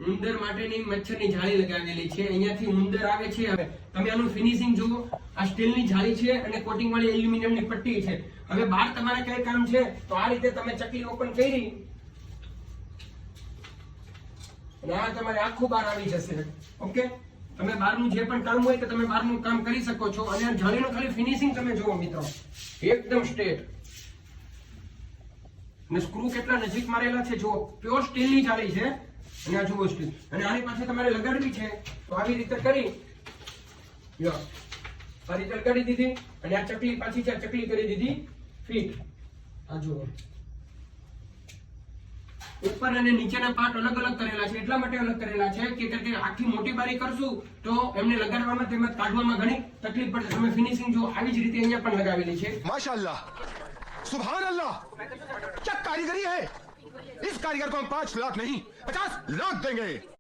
ઉંદર માટેની મચ્છરની જાળી લગાવેલી છે, અહીંયાથી ઉંદર આવે છે। હવે તમે આનું ફિનિશિંગ જુઓ, આ સ્ટીલની જાળી છે અને કોટિંગ વાળી એલ્યુમિનિયમની પટ્ટી છે। હવે બહાર તમારે કઈ કામ છે તો આ રીતે તમે ચકલી ઓપન કરી અને આ તમારે આખું બહાર આવી જશે। ઓકે, તમે બહારનું જે પણ કામ હોય કે તમે બહારનું કામ કરી શકો છો। અને આ જાળીનું ખાલી ફિનિશિંગ તમે જુઓ મિત્રો, એકદમ સ્ટ્રેટ અને સ્ક્રૂ કેટલા નજીક મારેલા છે જુઓ, પ્યોર સ્ટીલની જાળી છે। અને આ જુઓ સ્ટીલ, અને આની પાસે તમારે લગાડવી છે તો આવી રીતે કરી યો, આ રીતે લગાડી દીધી અને આ ચકલી પાછી છે, ચકલી કરી દીધી ફિટ। આ જુઓ ઉપર અને નીચેના પાર્ટ અલગ અલગ કરેલા છે, એટલા માટે અલગ કરેલા છે કે આખી મોટી બારી કરશું તો એમને લગાડવામાં તેમજ કાઢવામાં ઘણી તકલીફ પડશે। તમે ફિનિશિંગ જો આવી જ રીતે અહીંયા પણ લગાવેલી છે। माशाल्लाह, सुभान अल्लाह, क्या कारीगरी है। इस कारीगर को हम 5 लाख नहीं 50 लाख देंगे।